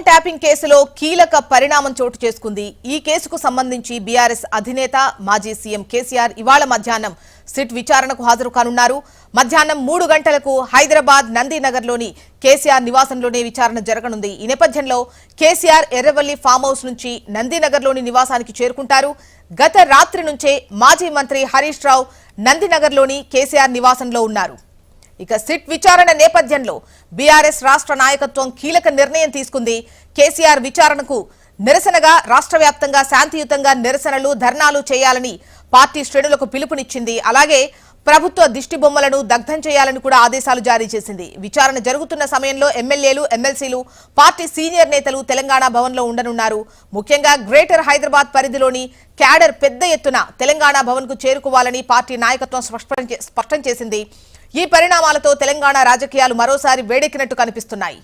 Phone tapping కేసులో కీలక పరిణామం చోటు చేసుకుంది. ఈ కేసుకు సంబంధించి బీఆర్ఎస్ అధినేత మాజీ సీఎం కేసీఆర్ ఇవాళ మధ్యాహ్నం సిట్ విచారణకు హాజరు కానున్నారు. మధ్యాహ్నం 3 గంటలకు హైదరాబాద్ నందినగర్లోని కేసీఆర్ నివాసంలోనే విచారణ జరగనుంది. ఈ నేపథ్యంలో కేసీఆర్ ఎర్రవల్లి ఫామ్ హౌస్ నుంచి నందినగర్లోని నివాసానికి చేరుకుంటారు. గత రాత్రి నుంచే మాజీ మంత్రి హరీష్ రావు నందినగర్లోని కేసీఆర్ నివాసంలో ఉన్నారు. ఇక సిట్ విచారణ నేపథ్యంలో బీఆర్ఎస్ రాష్ట్ర నాయకత్వం కీలక నిర్ణయం తీసుకుంది. కేసీఆర్ విచారణకు నిరసనగా రాష్ట్ర వ్యాప్తంగా శాంతియుతంగా నిరసనలు ధర్నాలు చేయాలని పార్టీ శ్రేణులకు పిలుపునిచ్చింది. అలాగే ప్రభుత్వ దిష్టిబొమ్మలను దగ్ధం చేయాలని కూడా ఆదేశాలు జారీ చేసింది. విచారణ జరుగుతున్న సమయంలో ఎమ్మెల్యేలు, ఎమ్మెల్సీలు, పార్టీ సీనియర్ నేతలు తెలంగాణ భవన్లో ఉండనున్నారు. ముఖ్యంగా గ్రేటర్ హైదరాబాద్ పరిధిలోని క్యాడర్ పెద్ద ఎత్తున తెలంగాణ భవన్కు చేరుకోవాలని పార్టీ నాయకత్వం స్పష్టం చేసింది. ఈ పరిణామాలతో తెలంగాణ రాజకీయాలు మరోసారి వేడెక్కినట్టు కనిపిస్తున్నాయి.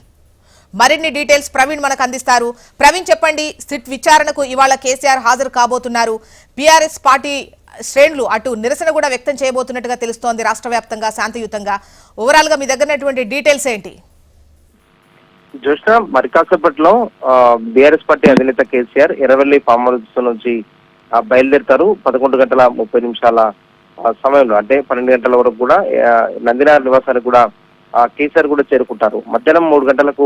మరిన్ని డీటెయిల్స్ ప్రవీణ్ మనకు అందిస్తారు. ప్రవీణ్, చెప్పండి, సిట్ విచారణకు ఇవాళ కేసీఆర్ హాజరు కాబోతున్నారు. బీఆర్ఎస్ పార్టీ శ్రేణులు అటు నిరసన కూడా వ్యక్తం చేయబోతున్నట్టుగా తెలుస్తోంది రాష్ట్ర వ్యాప్తంగా శాంతియుతంగా. ఓవరాల్ గా మీ దగ్గర డీటెయిల్స్ ఏంటి? జోష్న, మరి కాసేపట్లో బీఆర్ఎస్ పార్టీ అధినేత కేసీఆర్ ఎర్రవల్లి ఫామ్ హౌస్ నుంచి బయలుదేరుతారు. 11:30 సమయంలో, అంటే 12 గంటల వరకు కూడా నందినార్ నివాసానికి కూడా కేసీఆర్ కూడా చేరుకుంటారు. మధ్యాహ్నం 3 గంటలకు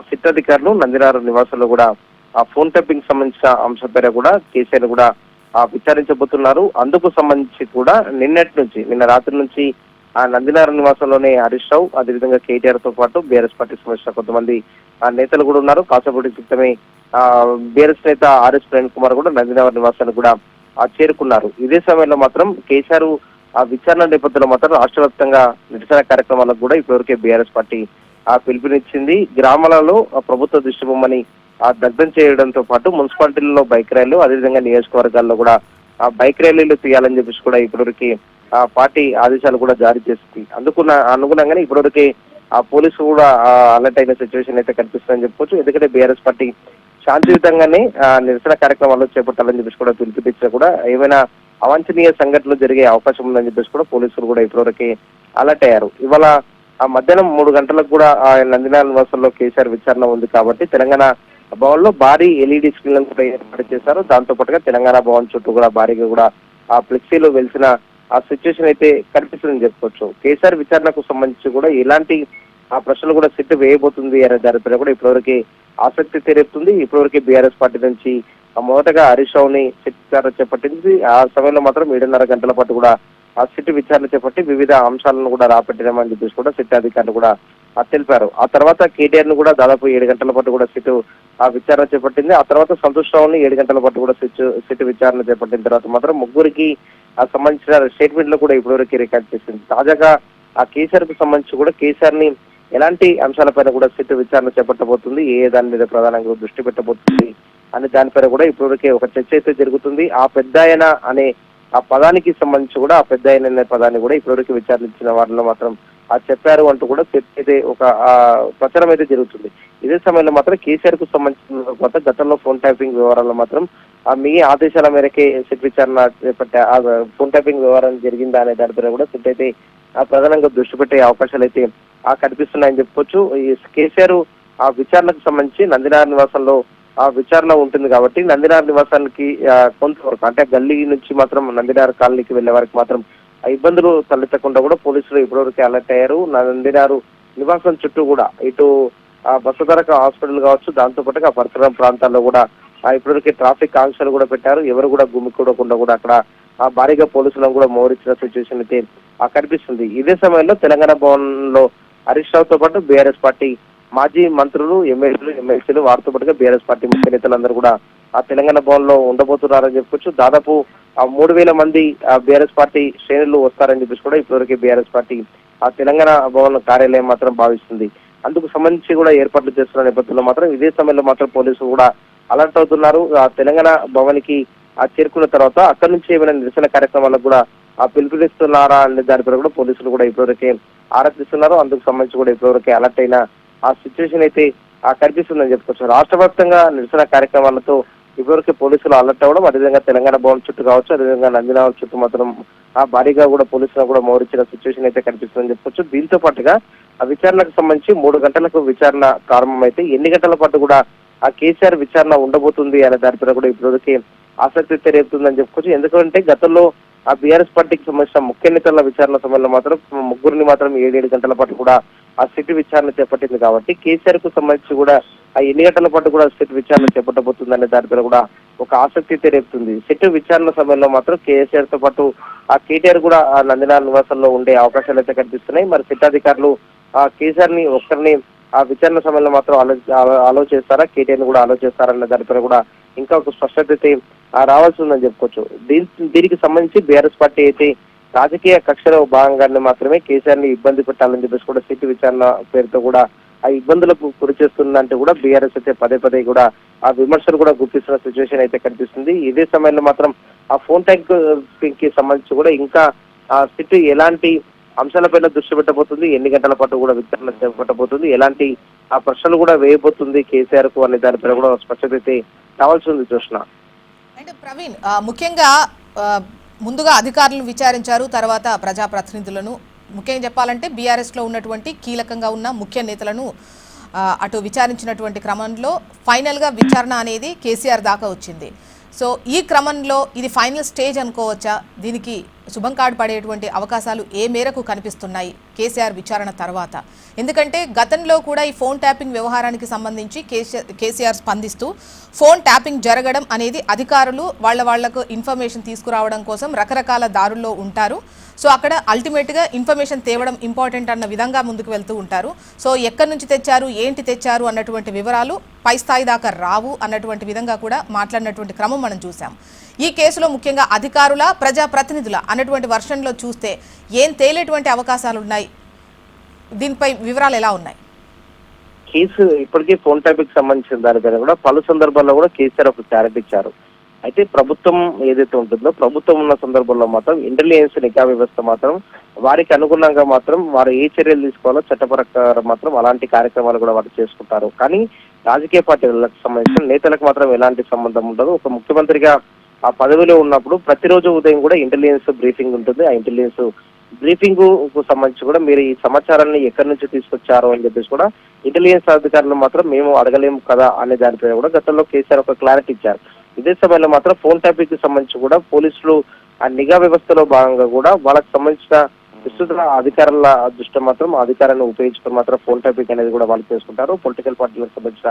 సిట్ అధికారులు నందినార్ నివాసంలో కూడా ఫోన్ ట్యాపింగ్ సంబంధించిన అంశంపై కూడా కేసీఆర్ కూడా విచారించబోతున్నారు. అందుకు సంబంధించి కూడా నిన్న రాత్రి నుంచి నందినార్ నివాసంలోనే హరీష్ రావు, అదేవిధంగా కేటీఆర్ తో పాటు బీఆర్ఎస్ పార్టీకి సంబంధించిన కొంతమంది నేతలు కూడా ఉన్నారు. కాసేపటి క్రితమే బీఆర్ఎస్ నేత ఆర్ఎస్ ప్రవీణ్ కుమార్ కూడా నందినార్ నివాసానికి కూడా చేరుకున్నారు. ఇదే సమయంలో మాత్రం కేసీఆర్ విచారణ నేపథ్యంలో మాత్రం రాష్ట్ర వ్యాప్తంగా నిరసన కార్యక్రమాలకు కూడా ఇప్పటివరకే బీఆర్ఎస్ పార్టీ పిలుపునిచ్చింది. గ్రామాలలో ప్రభుత్వ దిష్టిబొమ్మని దగ్ధం చేయడంతో పాటు మున్సిపాలిటీలలో బైక్ ర్యాలీలు, అదేవిధంగా నియోజకవర్గాల్లో కూడా బైక్ ర్యాలీలు తీయాలని చెప్పేసి కూడా ఇప్పటివరకు పార్టీ ఆదేశాలు కూడా జారీ చేసింది. అనుగుణంగానే ఇప్పటివరకు పోలీసులు కూడా అలర్ట్ అయిన సిచ్యువేషన్ అయితే కనిపిస్తుందని చెప్పుకోవచ్చు. ఎందుకంటే బీఆర్ఎస్ పార్టీ శాంతియుతంగానే నిరసన కార్యక్రమాలు చేపట్టాలని చెప్పేసి కూడా పిలుపునిచ్చినా కూడా ఏమైనా అవాంఛనీయ సంఘటనలు జరిగే అవకాశం ఉందని చెప్పేసి కూడా పోలీసులు కూడా ఇప్పటివరకు అలర్ట్ అయ్యారు. ఇవాళ మధ్యాహ్నం 3 గంటలకు కూడా నందినార్ నివాసంలో కేసీఆర్ విచారణ ఉంది కాబట్టి తెలంగాణ భవన్ లో భారీ ఎల్ఈడి స్క్రీన్లను కూడా ఏర్పాటు చేశారు. దాంతో పాటుగా తెలంగాణ భవన్ చుట్టూ కూడా భారీగా కూడా ఫ్లెక్సీలు వెలిసిన సిచ్యువేషన్ అయితే కనిపిస్తుందని చెప్పుకోవచ్చు. కేసీఆర్ విచారణకు సంబంధించి కూడా ఎలాంటి ప్రశ్నలు కూడా సిట్ వేయబోతుంది అనే దానిపైన కూడా ఇప్పటివరకు ఆసక్తి తెరేపుతుంది. ఇప్పటివరకు బీఆర్ఎస్ పార్టీ నుంచి మొదటగా హరీష్ రావుని సిట్ విచారణ చేపట్టింది. ఆ సమయంలో మాత్రం 7:30 గంటల పాటు కూడా ఆ సిట్ విచారణ చేపట్టి వివిధ అంశాలను కూడా రాబట్టినామని చెప్పేసి కూడా సిట్ అధికారులు కూడా తెలిపారు. ఆ తర్వాత కేటీఆర్ ను కూడా దాదాపు 7 గంటల పాటు కూడా సిట్ విచారణ చేపట్టింది. ఆ తర్వాత సంతోష్ రావుని 7 గంటల పాటు కూడా సిట్ విచారణ చేపట్టిన తర్వాత మాత్రం ముగ్గురికి సంబంధించిన స్టేట్మెంట్లు కూడా ఇప్పటివరకు రికార్డ్ చేసింది. తాజాగా కేసీఆర్ కు సంబంధించి కూడా కేసీఆర్ ని ఎలాంటి అంశాలపైన కూడా సిట్ విచారణ చేపట్టబోతుంది, దాని మీద ప్రధానంగా దృష్టి పెట్టబోతుంది అనే దానిపైన కూడా ఇప్పటివరకే ఒక చర్చ అయితే జరుగుతుంది. ఆ పెద్దాయన అనే పదానికి సంబంధించి కూడా ఆ పెద్దాయన అనే పదాన్ని కూడా ఇప్పటివరకు విచారించిన వారిలో మాత్రం చెప్పారు అంటూ కూడా అయితే ఒక ప్రచారం అయితే జరుగుతుంది. ఇదే సమయంలో మాత్రం కేసీఆర్ కు సంబంధించిన గతంలో ఫోన్ ట్యాపింగ్ వ్యవహారాల్లో మాత్రం మీ ఆదేశాల మేరకే సిట్ విచారణ చేపట్టే ఫోన్ ట్యాపింగ్ వ్యవహారం జరిగిందా అనే దానిపైన కూడా సిట్ అయితే ప్రధానంగా దృష్టి పెట్టే అవకాశాలు అయితే కనిపిస్తున్నాయని చెప్పుకోవచ్చు. ఈ కేసీఆర్ విచారణకు సంబంధించి నందినార్ నివాసంలో విచారణ ఉంటుంది కాబట్టి నందినార్ నివాసానికి కొంతవరకు, అంటే గల్లీ నుంచి మాత్రం నందినార్ కాలనీకి వెళ్లే వారికి మాత్రం ఇబ్బందులు తలెత్తకుండా కూడా పోలీసులు ఇప్పటివరకు అలర్ట్ అయ్యారు. నందినారు నివాసం చుట్టూ కూడా ఇటు బసవతారక హాస్పిటల్ కావచ్చు, దాంతో పాటుగా పరిసర ప్రాంతాల్లో కూడా ఇప్పటివరకు ట్రాఫిక్ ఆంక్షలు కూడా పెట్టారు. ఎవరు కూడా గుమికూడకుండా కూడా అక్కడ భారీగా పోలీసులను కూడా మోహరించిన సిచ్యువేషన్ అయితే కనిపిస్తుంది. ఇదే సమయంలో తెలంగాణ భవన్ లో హరీష్ రావుతో పాటు బీఆర్ఎస్ పార్టీ మాజీ మంత్రులు, ఎమ్మెల్యేలు, ఎమ్మెల్సీలు, వారితో పాటుగా బీఆర్ఎస్ పార్టీ ముఖ్య నేతలందరూ కూడా తెలంగాణ భవన్ లో ఉండబోతున్నారని చెప్పుకోవచ్చు. దాదాపు 3,000 మంది బీఆర్ఎస్ పార్టీ శ్రేణులు వస్తారని చెప్పేసి కూడా ఇప్పటివరకు బీఆర్ఎస్ పార్టీ తెలంగాణ భవన్ కార్యాలయం మాత్రం భావిస్తుంది. అందుకు సంబంధించి కూడా ఏర్పాట్లు చేస్తున్న నేపథ్యంలో మాత్రం ఇదే సమయంలో మాత్రం పోలీసులు కూడా అలర్ట్ అవుతున్నారు. తెలంగాణ భవన్ కి చేరుకున్న తర్వాత అక్కడి నుంచి ఏమైనా నిరసన కార్యక్రమాలకు కూడా పిలుపునిస్తున్నారా అనే దానిపై కూడా పోలీసులు కూడా ఇప్పటివరకే ఆరాధిస్తున్నారు. అందుకు సంబంధించి కూడా ఇప్పటివరకే అలర్ట్ అయిన సిచ్యువేషన్ అయితే కనిపిస్తుందని చెప్పుకోవచ్చు. రాష్ట్ర వ్యాప్తంగా నిరసన కార్యక్రమాలతో ఇప్పటివరకు పోలీసులు అలర్ట్ అవ్వడం, అదేవిధంగా తెలంగాణ భవన్ చుట్టూ కావచ్చు, అదేవిధంగా నందినార్ చుట్టూ మాత్రం భారీగా కూడా పోలీసులు కూడా మోహరించిన సిచ్యువేషన్ అయితే కనిపిస్తుందని చెప్పుకోవచ్చు. దీంతో పాటుగా ఆ విచారణకు సంబంధించి 3 గంటలకు విచారణ ప్రారంభమైతే ఎన్ని గంటల పాటు కూడా ఆ కేసీఆర్ విచారణ ఉండబోతుంది అనే దానిపైన కూడా ఇప్పటివరకే ఆసక్తి రేపుతుందని చెప్పుకోవచ్చు. ఎందుకంటే గతంలో ఆ బీఆర్ఎస్ పార్టీకి సంబంధించిన ముఖ్య నేతల విచారణ సమయంలో మాత్రం ముగ్గురిని మాత్రం 7 గంటల పాటు కూడా ఆ సిట్ విచారణ చేపట్టింది కాబట్టి కేసీఆర్ కు సంబంధించి కూడా ఆ ఎన్ని గంటల పాటు కూడా సిట్ విచారణ చేపట్టబోతుందనే దానిపైన కూడా ఒక ఆసక్తి రేపుతుంది. సిట్ విచారణ సమయంలో మాత్రం కేసీఆర్ తో పాటు ఆ కేటీఆర్ కూడా ఆ నందినాల నివాసంలో ఉండే అవకాశాలు అయితే కనిపిస్తున్నాయి. మరి సిట్ అధికారులు ఆ కేసీఆర్ ని ఒక్కరిని ఆ విచారణ సమయంలో మాత్రం అలో చేస్తారా, కేటీఆర్ ని కూడా అలో చేస్తారన్న దానిపైన కూడా ఇంకా ఒక స్పష్టత అయితే రావాల్సి ఉందని చెప్పుకోవచ్చు. దీనికి సంబంధించి బీఆర్ఎస్ పార్టీ అయితే రాజకీయ కక్షలో భాగంగానే మాత్రమే కేసీఆర్ ని ఇబ్బంది పెట్టాలని చెప్పేసి కూడా సిట్ విచారణ పేరుతో కూడా ఆ ఇబ్బందులకు గురి చేస్తుందంటే కూడా బీఆర్ఎస్ అయితే పదే కూడా ఆ విమర్శలు కూడా గుర్తిస్తున్న సిచ్యువేషన్ అయితే కనిపిస్తుంది. ఇదే సమయంలో మాత్రం ఆ ఫోన్ ట్యాంక్ కి సంబంధించి కూడా ఇంకా ఆ సిట్ ఎలాంటి అంశాలపైన దృష్టి పెట్టబోతుంది, ఎన్ని గంటల పాటు కూడా విచారణ చేపట్టబోతుంది, ఎలాంటి ఆ ప్రశ్నలు కూడా వేయబోతుంది కేసీఆర్ కు అనే దానిపైన కూడా స్పష్టత అయితే కావాల్సి ఉంది చూసిన. అంటే ప్రవీణ్, ముఖ్యంగా ముందుగా అధికారులను విచారించారు, తర్వాత ప్రజాప్రతినిధులను, ముఖ్యంగా చెప్పాలంటే బీఆర్ఎస్ లో ఉన్నటువంటి కీలకంగా ఉన్న ముఖ్య నేతలను అటు విచారించినటువంటి క్రమంలో ఫైనల్ గా విచారణ అనేది కేసీఆర్ దాకా వచ్చింది. సో ఈ క్రమంలో ఇది ఫైనల్ స్టేజ్ అనుకోవచ్చా? దీనికి శుభం కార్డు పడేటువంటి అవకాశాలు ఏ మేరకు కనిపిస్తున్నాయి కేసీఆర్ విచారణ తర్వాత? ఎందుకంటే గతంలో కూడా ఈ ఫోన్ ట్యాపింగ్ వ్యవహారానికి సంబంధించి కేసీఆర్ స్పందిస్తూ ఫోన్ ట్యాపింగ్ జరగడం అనేది అధికారులు వాళ్లకు ఇన్ఫర్మేషన్ తీసుకురావడం కోసం రకరకాల దారుల్లో ఉంటారు. సో అక్కడ అల్టిమేట్గా ఇన్ఫర్మేషన్ తేవడం ఇంపార్టెంట్ అన్న విధంగా ముందుకు వెళ్తూ ఉంటారు. సో ఎక్కడి నుంచి తెచ్చారు, ఏంటి తెచ్చారు అన్నటువంటి వివరాలు పై స్థాయి దాకా రావు అన్నటువంటి విధంగా కూడా మాట్లాడినటువంటి క్రమం మనం చూసాం. ఈ కేసులో ముఖ్యంగా అధికారుల, ప్రజాప్రతినిధుల అన్నటువంటి వర్షన్లో చూస్తే ఏం తేలేటువంటి అవకాశాలు ఉన్నాయి? దీనిపై వివరాలు ఎలా ఉన్నాయి? కేసు ఇప్పటికే ఫోన్ ట్యాపింగ్ సంబంధించిన దానిపైన కూడా పలు సందర్భాల్లో కూడా కేసీఆర్ ఒక క్లారిటీ ఇచ్చారు. అయితే ప్రభుత్వం ఏదైతే ఉంటుందో, ప్రభుత్వం ఉన్న సందర్భంలో మాత్రం ఇంటెలిజెన్స్ నిఘా వ్యవస్థ మాత్రం వారికి అనుగుణంగా మాత్రం వారు ఏ చర్యలు తీసుకోవాలో చట్టప్రకారం మాత్రం అలాంటి కార్యక్రమాలు కూడా వారు చేసుకుంటారు. కానీ రాజకీయ పార్టీలకు సంబంధించిన నేతలకు మాత్రం ఎలాంటి సంబంధం ఉండదు. ఒక ముఖ్యమంత్రిగా ఆ పదవిలో ఉన్నప్పుడు ప్రతిరోజు ఉదయం కూడా ఇంటెలిజెన్స్ బ్రీఫింగ్ ఉంటుంది. ఆ ఇంటెలిజెన్స్ బ్రీఫింగ్ కు సంబంధించి కూడా మీరు ఈ సమాచారాన్ని ఎక్కడి నుంచి తీసుకొచ్చారు అని చెప్పేసి కూడా ఇంటెలిజెన్స్ అధికారులు మాత్రం మేము అడగలేము కదా అనే దానిపై కూడా గతంలో కేసీఆర్ ఒక క్లారిటీ ఇచ్చారు. ఇదే సమయంలో మాత్రం ఫోన్ ట్యాపింగ్ కి సంబంధించి కూడా పోలీసులు ఆ నిఘా వ్యవస్థలో భాగంగా కూడా వాళ్ళకి సంబంధించిన విస్తృత అధికారుల దృష్టి మాత్రం అధికారాన్ని ఉపయోగించుకుని మాత్రం ఫోన్ ట్యాపింగ్ అనేది కూడా వాళ్ళు చేసుకుంటారు. పొలిటికల్ పార్టీలకు సంబంధించిన,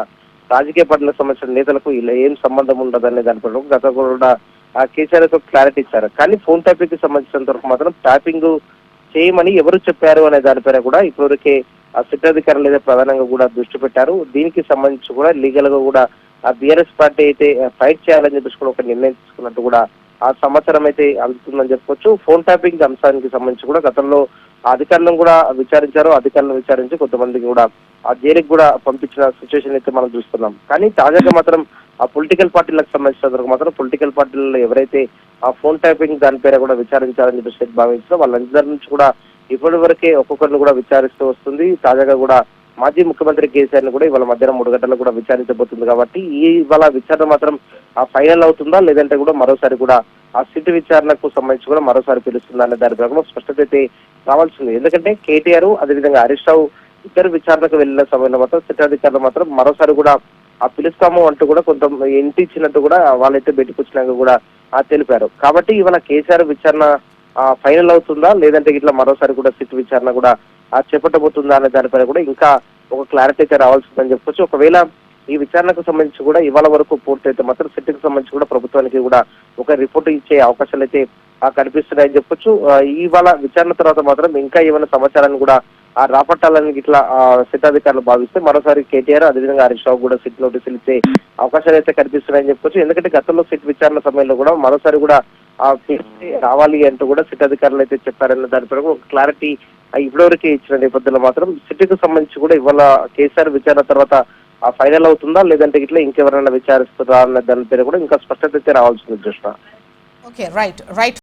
రాజకీయ పార్టీలకు సంబంధించిన నేతలకు ఇలా ఏం సంబంధం ఉండదనే దానిపై గత కూడా కేసీఆర్ ఒక క్లారిటీ ఇచ్చారు. కానీ ఫోన్ ట్యాపింగ్ కి సంబంధించినంత వరకు మాత్రం ట్యాపింగ్ చేయమని ఎవరు చెప్పారు అనే దానిపైన కూడా ఇప్పటివరకే ఆ సిట్ అధికారులు అయితే ప్రధానంగా కూడా దృష్టి పెట్టారు. దీనికి సంబంధించి కూడా లీగల్ గా కూడా ఆ బీఆర్ఎస్ పార్టీ అయితే ఫైట్ చేయాలని చెప్పేసి కూడా ఒక నిర్ణయం తీసుకున్నట్టు కూడా ఆ సమాచారం అయితే అందుతుందని చెప్పుకోవచ్చు. ఫోన్ ట్యాపింగ్ అంశానికి సంబంధించి కూడా గతంలో అధికారులను కూడా విచారించారు. అధికారులను విచారించి కొంతమందికి కూడా ఆ జైలుకి కూడా పంపించిన సిచ్యువేషన్ అయితే మనం చూస్తున్నాం. కానీ తాజాగా మాత్రం ఆ పొలిటికల్ పార్టీలకు సంబంధించిన మాత్రం పొలిటికల్ పార్టీలలో ఎవరైతే ఆ ఫోన్ ట్యాపింగ్ దాని పేర కూడా విచారించాలని చెప్పేసి భావించారో వాళ్ళందరి నుంచి కూడా ఇప్పటి వరకే ఒక్కొక్కరిని కూడా విచారిస్తూ వస్తుంది. తాజాగా కూడా మాజీ ముఖ్యమంత్రి కేసీఆర్ ని కూడా ఇవాళ మధ్యాహ్నం 3 గంటలకు కూడా విచారించబోతుంది. కాబట్టి ఇవాళ విచారణ మాత్రం ఆ ఫైనల్ అవుతుందా, లేదంటే కూడా మరోసారి కూడా ఆ సిట్ విచారణకు సంబంధించి కూడా మరోసారి పిలుస్తుందా అనే దాని ప్రకారం స్పష్టత అయితే రావాల్సింది. ఎందుకంటే కేటీఆర్ అదేవిధంగా హరీష్ రావు ఇద్దరు విచారణకు వెళ్లిన సమయంలో మాత్రం సిట్ అధికారులు మాత్రం మరోసారి కూడా ఆ పిలుస్తాము అంటూ కూడా కొంత ఇంటి ఇచ్చినట్టు కూడా వాళ్ళైతే బయటకు కూడా తెలిపారు. కాబట్టి ఇవాళ కేసీఆర్ విచారణ ఫైనల్ అవుతుందా, లేదంటే ఇట్లా మరోసారి కూడా సిట్ విచారణ కూడా చేపట్టబోతుందా అనే దానిపైన కూడా ఇంకా ఒక క్లారిటీ అయితే రావాల్సిందని చెప్పుకోవచ్చు. ఒకవేళ ఈ విచారణకు సంబంధించి కూడా ఇవాళ వరకు పూర్తయితే మాత్రం సిట్ కి సంబంధించి కూడా ప్రభుత్వానికి కూడా ఒక రిపోర్ట్ ఇచ్చే అవకాశాలు అయితే కనిపిస్తున్నాయని చెప్పొచ్చు. ఇవాళ విచారణ తర్వాత మాత్రం ఇంకా ఏమైనా సమాచారాన్ని కూడా రాపట్టాలని ఇట్లా సిట్ అధికారులు భావిస్తే మరోసారి కేటీఆర్ అదేవిధంగా హరీష్ రావు కూడా సిట్ నోటీసులు ఇచ్చే అవకాశాలు అయితే కనిపిస్తున్నాయని చెప్పుకోవచ్చు. ఎందుకంటే గతంలో సిట్ విచారణ సమయంలో కూడా మరోసారి కూడా రావాలి అంటూ కూడా సిట్ అధికారులు అయితే చెప్పారన్న దానిపై ఒక క్లారిటీ ఇప్పటివరకే ఇచ్చిన నేపథ్యంలో మాత్రం సిట్కు సంబంధించి కూడా ఇవాళ కేసీఆర్ విచారణ తర్వాత ఫైనల్ అవుతుందా, లేదంటే ఇట్లా ఇంకెవరైనా విచారిస్తారా అన్న దానిపై కూడా ఇంకా స్పష్టత అయితే రావాల్సింది. Okay, right.